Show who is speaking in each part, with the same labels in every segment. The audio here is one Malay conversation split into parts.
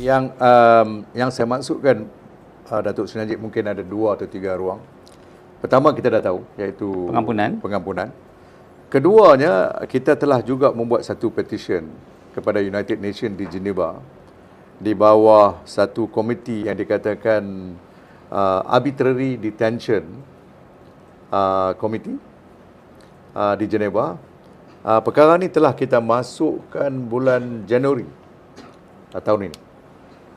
Speaker 1: yang saya maksudkan, Datuk Seri Najib, mungkin ada 2 atau 3 ruang. Pertama, kita dah tahu, iaitu pengampunan. Keduanya, kita telah juga membuat satu petition kepada United Nations di Geneva di bawah satu komiti yang dikatakan Arbitrary Detention Committee di Geneva. Perkara ini telah kita masukkan bulan Januari tahun ini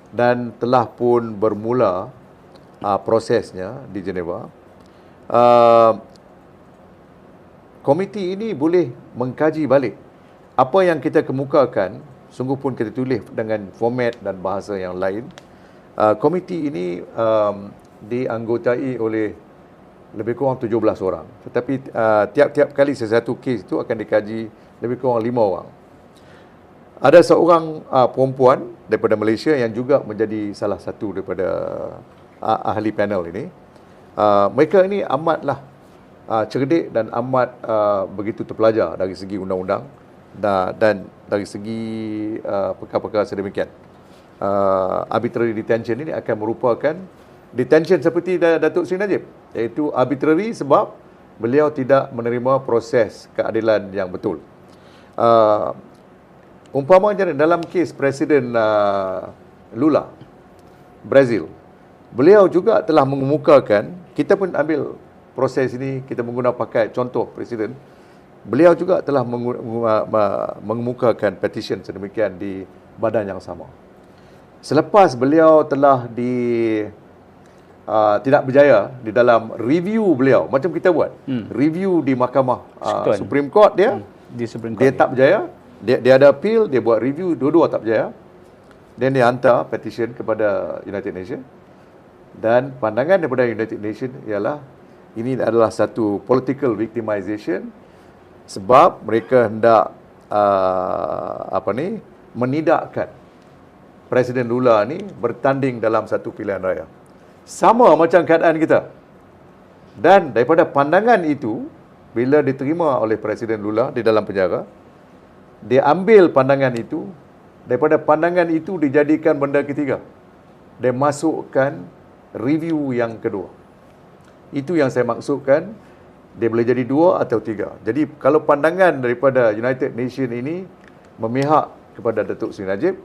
Speaker 1: dan telah pun bermula prosesnya di Geneva. Komiti ini boleh mengkaji balik apa yang kita kemukakan, sungguh pun kita tulis dengan format dan bahasa yang lain. Komiti ini dianggotai oleh lebih kurang 17 orang. Tetapi tiap-tiap kali sesuatu kes itu akan dikaji lebih kurang 5 orang. Ada seorang perempuan daripada Malaysia yang juga menjadi salah satu daripada ahli panel ini. Mereka ini amatlah cerdik dan amat begitu terpelajar dari segi undang-undang dan dari segi perkara-perkara sedemikian. Arbitrary detention ini akan merupakan detention seperti Datuk Seri Najib, iaitu arbitrary sebab beliau tidak menerima proses keadilan yang betul. Umpamanya dalam kes Presiden Lula, Brazil, beliau juga telah mengemukakan, kita pun ambil proses ini, kita menggunakan pakai contoh Presiden, beliau juga telah mengemukakan petition sedemikian di badan yang sama. Selepas beliau telah tidak berjaya di dalam review beliau, macam kita buat review di Mahkamah Supreme Court dia,
Speaker 2: di Supreme Court
Speaker 1: dia tak berjaya, dia ada appeal, dia buat review, dua-dua tak berjaya, dan dia hantar petition kepada United Nations, dan pandangan daripada United Nations ialah ini adalah satu political victimization sebab mereka hendak menidakkan Presiden Lula ni bertanding dalam satu pilihan raya. Sama macam keadaan kita. Dan daripada pandangan itu, bila diterima oleh Presiden Lula di dalam penjara, dia ambil pandangan itu, daripada pandangan itu dijadikan benda ketiga. Dia masukkan review yang kedua. Itu yang saya maksudkan, dia boleh jadi 2 atau 3. Jadi kalau pandangan daripada United Nations ini memihak kepada Datuk Seri Najib,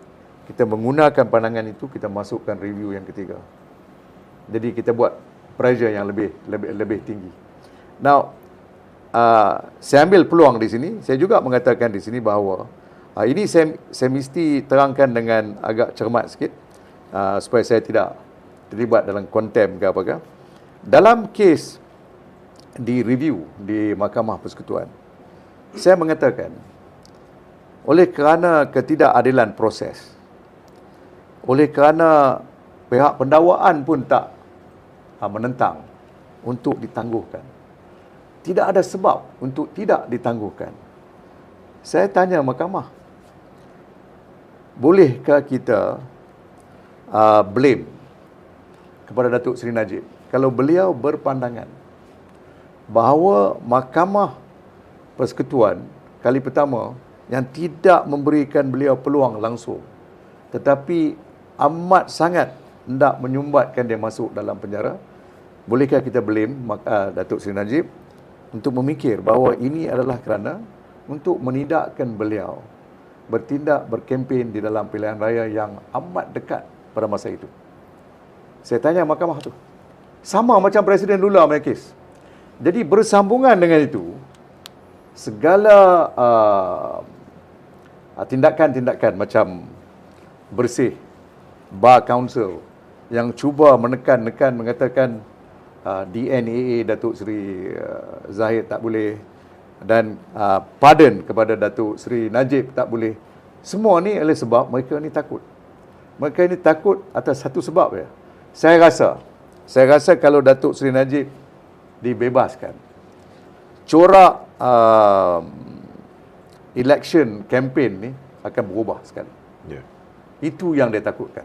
Speaker 1: kita menggunakan pandangan itu, kita masukkan review yang ketiga. Jadi kita buat pressure yang lebih tinggi. Now, saya ambil peluang di sini, saya juga mengatakan di sini bahawa ini saya mesti terangkan dengan agak cermat sikit supaya saya tidak terlibat dalam konten ke apa-apa. Dalam kes di review di Mahkamah Persekutuan, saya mengatakan oleh kerana ketidakadilan proses, oleh kerana pihak pendakwaan pun tak menentang untuk ditangguhkan, tidak ada sebab untuk tidak ditangguhkan. Saya tanya mahkamah, bolehkah kita blame kepada Datuk Seri Najib kalau beliau berpandangan bahawa Mahkamah Persekutuan kali pertama yang tidak memberikan beliau peluang langsung, tetapi amat sangat hendak menyumbatkan dia masuk dalam penjara, bolehkah kita blame Datuk Seri Najib untuk memikir bahawa ini adalah kerana untuk menidakkan beliau bertindak berkempen di dalam pilihan raya yang amat dekat pada masa itu? Saya tanya mahkamah tu. Sama macam Presiden Lula punya kes. Jadi bersambungan dengan itu, segala tindakan-tindakan macam bersih, Bar Council yang cuba menekan mengatakan DNAA Datuk Seri Zahid tak boleh, dan pardon kepada Datuk Seri Najib tak boleh. Semua ni oleh sebab mereka ni takut. Mereka ni takut atas satu sebab ya. Saya rasa kalau Datuk Seri Najib dibebaskan, corak election campaign ni akan berubah sekali. Yeah. Itu yang dia takutkan.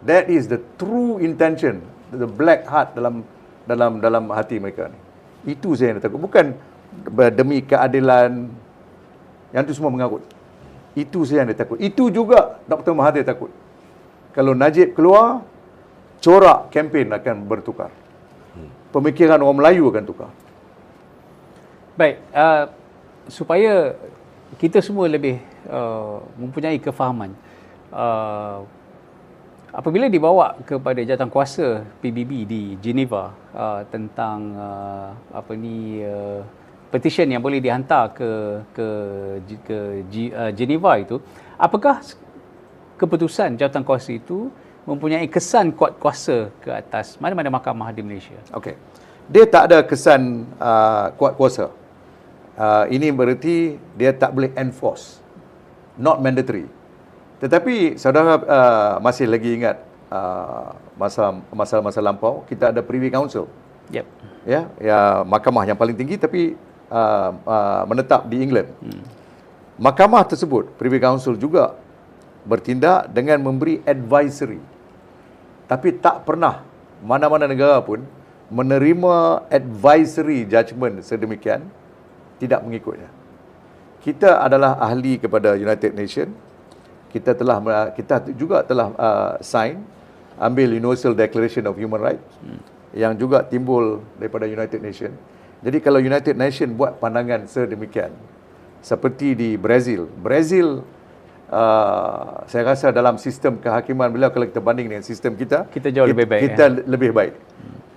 Speaker 1: That is the true intention, the black heart dalam hati mereka ni. Itu saya yang takut. Bukan demi keadilan, yang itu semua mengarut. Itu saya yang takut. Itu juga Dr. Mahathir takut. Kalau Najib keluar, corak kempen akan bertukar. Pemikiran orang Melayu akan tukar.
Speaker 2: Baik, supaya kita semua lebih mempunyai kefahaman, apabila dibawa kepada jawatankuasa PBB di Geneva tentang petition yang boleh dihantar ke Geneva itu, apakah keputusan jawatankuasa itu mempunyai kesan kuat kuasa ke atas mana-mana mahkamah di Malaysia?
Speaker 1: Okey. Dia tak ada kesan kuat kuasa. Ini bererti dia tak boleh enforce. Not mandatory. Tetapi saudara masih lagi ingat masa lampau kita ada Privy Council.
Speaker 2: Yep.
Speaker 1: Ya, mahkamah yang paling tinggi tapi menetap di England. Mahkamah tersebut, Privy Council juga bertindak dengan memberi advisory. Tapi tak pernah mana-mana negara pun menerima advisory judgement sedemikian, tidak mengikutnya. Kita adalah ahli kepada United Nations. Kita juga telah sign, ambil Universal Declaration of Human Rights yang juga timbul daripada United Nations. Jadi kalau United Nations buat pandangan sedemikian, seperti di Brazil, saya rasa dalam sistem kehakiman beliau, kalau kita banding dengan sistem kita
Speaker 2: jauh lebih baik.
Speaker 1: Kita lebih baik.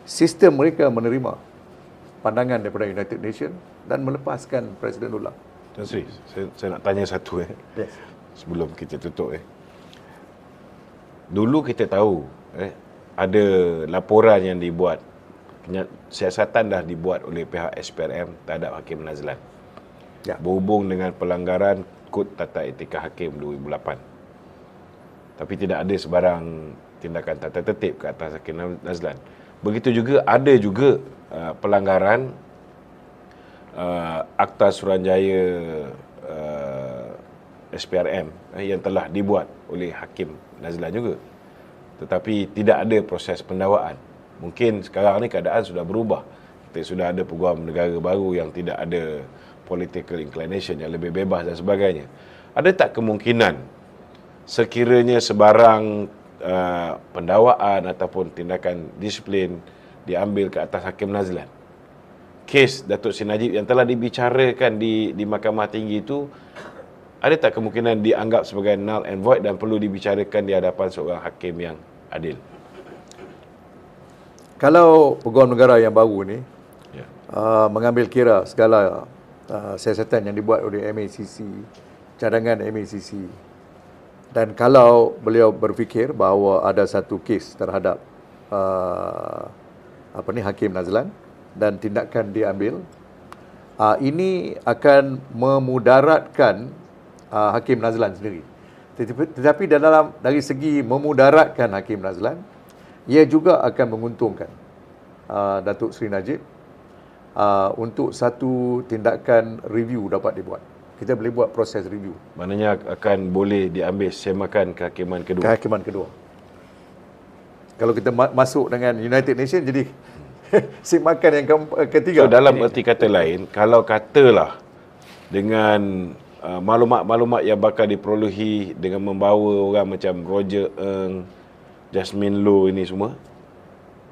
Speaker 1: Sistem mereka menerima pandangan daripada United Nations dan melepaskan Presiden Lula.
Speaker 3: Tuan Sri, saya nak tanya satu
Speaker 1: Yes.
Speaker 3: sebelum kita tutup. Dulu kita tahu ada laporan yang dibuat, siasatan dah dibuat oleh pihak SPRM terhadap Hakim Nazlan.
Speaker 1: Ya.
Speaker 3: Berhubung dengan pelanggaran Kod Tata Etika Hakim 2008. Tapi tidak ada sebarang tindakan tata tertib ke atas Hakim Nazlan. Begitu juga ada juga pelanggaran Akta Suruhanjaya SPRM yang telah dibuat oleh Hakim Nazlan juga. Tetapi tidak ada proses pendakwaan. Mungkin sekarang ni keadaan sudah berubah. Kita sudah ada peguam negara baru yang tidak ada political inclination, yang lebih bebas dan sebagainya. Ada tak kemungkinan sekiranya sebarang pendakwaan ataupun tindakan disiplin diambil ke atas Hakim Nazlan, kes Datuk Seri Najib yang telah dibicarakan di Mahkamah Tinggi itu, ada tak kemungkinan dianggap sebagai null and void dan perlu dibicarakan di hadapan seorang hakim yang adil?
Speaker 1: Kalau peguam negara yang baru ni
Speaker 3: Ya.
Speaker 1: mengambil kira segala siasatan yang dibuat oleh MACC, cadangan MACC, dan kalau beliau berfikir bahawa ada satu kes terhadap Hakim Nazlan dan tindakan diambil, ini akan memudaratkan Hakim Nazlan sendiri. Tetapi dari segi memudaratkan Hakim Nazlan, ia juga akan menguntungkan Datuk Seri Najib untuk satu tindakan review dapat dibuat. Kita boleh buat proses review.
Speaker 3: Maknanya akan boleh diambil semakan kehakiman kedua.
Speaker 1: Kehakiman kedua. Kalau kita masuk dengan United Nations, jadi semakan yang ketiga.
Speaker 3: So dalam erti kata lain, kalau katalah dengan maklumat-maklumat yang bakal diperolehi dengan membawa orang macam Roger Ng, Jasmine Low ini semua,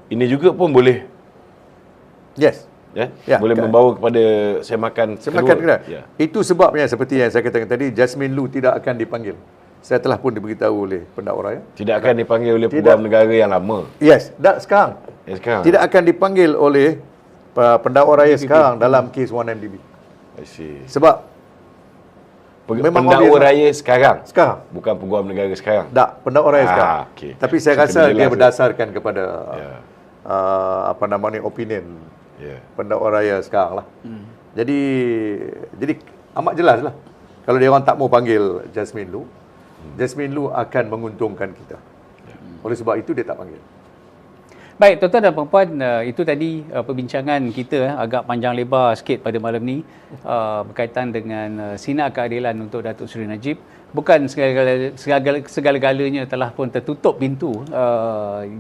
Speaker 3: ini juga pun boleh.
Speaker 1: Yes.
Speaker 3: Ya, boleh membawa kepada semakan kedua.
Speaker 1: Ya. Itu sebabnya seperti yang saya katakan tadi, Jasmine Low tidak akan dipanggil. Saya telah pun diberitahu oleh pendakwa raya.
Speaker 3: Tidak akan dipanggil oleh peguam negara yang lama.
Speaker 1: Yes, sekarang.
Speaker 3: Sekarang.
Speaker 1: Tidak akan dipanggil oleh pendakwa raya sekarang dalam kes 1MDB.
Speaker 3: I see.
Speaker 1: Sebab
Speaker 3: memang pendakwa raya sekarang. Bukan peguam negara sekarang.
Speaker 1: Tak, pendakwa raya sekarang.
Speaker 3: Okay.
Speaker 1: Tapi saya rasa dia berdasarkan kepada opinion pendakwa raya sekarang lah. Jadi amat jelas lah. Kalau dia orang tak mau panggil Jasmine Low, Jasmine Low akan menguntungkan kita. Oleh sebab itu dia tak panggil.
Speaker 2: Baik, tuan-tuan dan puan-puan, itu tadi perbincangan kita agak panjang lebar sikit pada malam ni berkaitan dengan sinar keadilan untuk Datuk Seri Najib. Bukan segala-galanya telah pun tertutup pintu.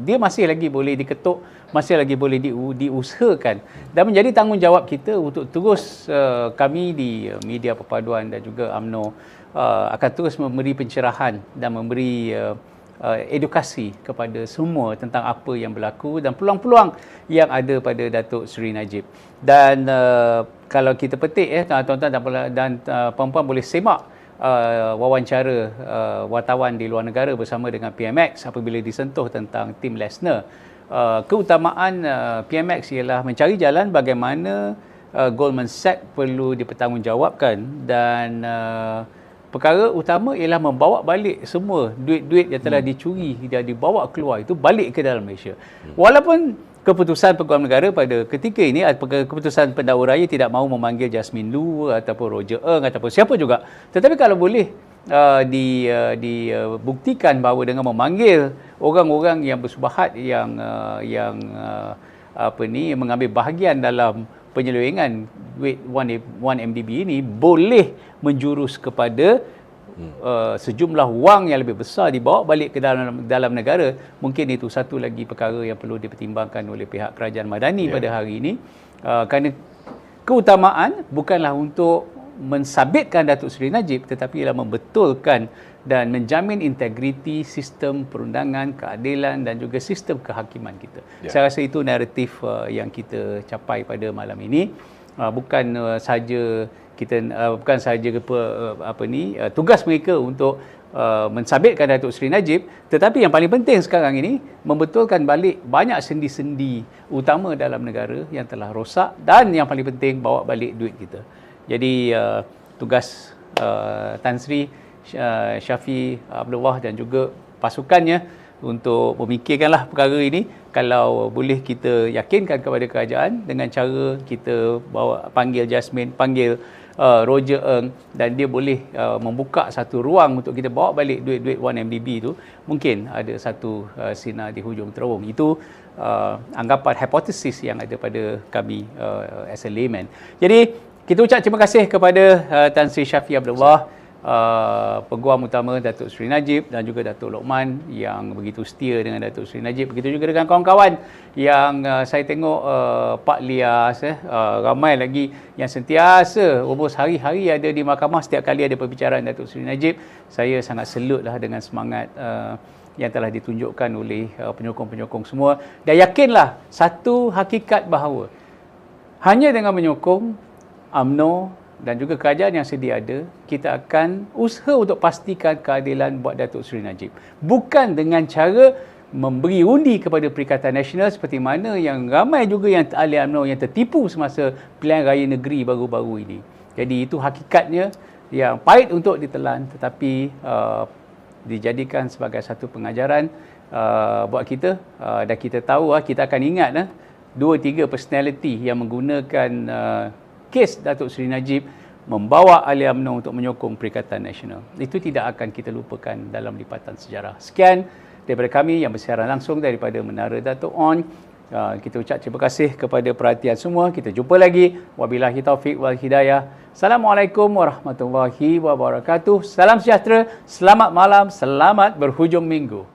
Speaker 2: Dia masih lagi boleh diketuk, masih lagi boleh diusahakan, dan menjadi tanggungjawab kita untuk terus kami di media perpaduan dan juga UMNO akan terus memberi pencerahan dan memberi edukasi kepada semua tentang apa yang berlaku dan peluang-peluang yang ada pada Datuk Seri Najib. Dan kalau kita petik tuan-tuan dan puan-puan boleh semak wawancara wartawan di luar negara bersama dengan PMX apabila disentuh tentang Tim Lesnar. Keutamaan PMX ialah mencari jalan bagaimana Goldman Sachs perlu dipertanggungjawabkan dan perkara utama ialah membawa balik semua duit-duit yang telah dicuri dan dibawa keluar itu balik ke dalam Malaysia. Walaupun keputusan Peguam Negara pada ketika ini, keputusan pendakwa raya tidak mahu memanggil Jasmine Lu ataupun Roger Ng ataupun siapa juga. Tetapi kalau boleh dibuktikan bahawa dengan memanggil orang-orang yang bersubahat yang mengambil bahagian dalam penyelewengan duit 1MDB ini boleh menjurus kepada sejumlah wang yang lebih besar dibawa balik ke dalam negara. Mungkin itu satu lagi perkara yang perlu dipertimbangkan oleh pihak kerajaan Madani pada hari ini, kerana keutamaan bukanlah untuk mensabitkan Datuk Seri Najib, tetapi ialah membetulkan dan menjamin integriti sistem perundangan, keadilan dan juga sistem kehakiman kita. Saya rasa itu naratif yang kita capai pada malam ini. Bukan saja tugas mereka untuk mensabitkan Datuk Seri Najib, tetapi yang paling penting sekarang ini membetulkan balik banyak sendi-sendi utama dalam negara yang telah rosak dan yang paling penting bawa balik duit kita. Jadi tugas Tan Sri Shafie Abdullah dan juga pasukannya untuk memikirkanlah perkara ini. Kalau boleh kita yakinkan kepada kerajaan dengan cara kita panggil Jasmine, panggil Roger Ng, dan dia boleh membuka satu ruang untuk kita bawa balik duit-duit 1MDB itu, mungkin ada satu sinar di hujung terowong. Itu anggapan hipotesis yang ada pada kami as a layman. Jadi kita ucap terima kasih kepada Tan Sri Shafie Abdullah, Peguam Utama Datuk Seri Najib, dan juga Datuk Lokman yang begitu setia dengan Datuk Seri Najib. Begitu juga dengan kawan-kawan yang saya tengok Pak Lias, ramai lagi yang sentiasa almost hari-hari ada di mahkamah. Setiap kali ada perbicaraan Datuk Seri Najib, saya sangat salutlah dengan semangat yang telah ditunjukkan oleh penyokong-penyokong semua. Dan yakinlah satu hakikat bahawa hanya dengan menyokong UMNO dan juga kerajaan yang sedia ada, kita akan usaha untuk pastikan keadilan buat Datuk Seri Najib. Bukan dengan cara memberi undi kepada Perikatan Nasional seperti mana yang ramai juga yang ahli UMNO yang tertipu semasa pilihan raya negeri baru-baru ini. Jadi itu hakikatnya yang pahit untuk ditelan, tetapi dijadikan sebagai satu pengajaran buat kita, dan kita tahu, kita akan ingat 2-3 personality yang menggunakan kes Datuk Seri Najib membawa ahli UMNO untuk menyokong Perikatan Nasional. Itu tidak akan kita lupakan dalam lipatan sejarah. Sekian daripada kami yang bersiaran langsung daripada Menara Datuk On. Kita ucap terima kasih kepada perhatian semua. Kita jumpa lagi. Wabillahi taufiq wal hidayah. Assalamualaikum warahmatullahi wabarakatuh. Salam sejahtera, selamat malam, selamat berhujung minggu.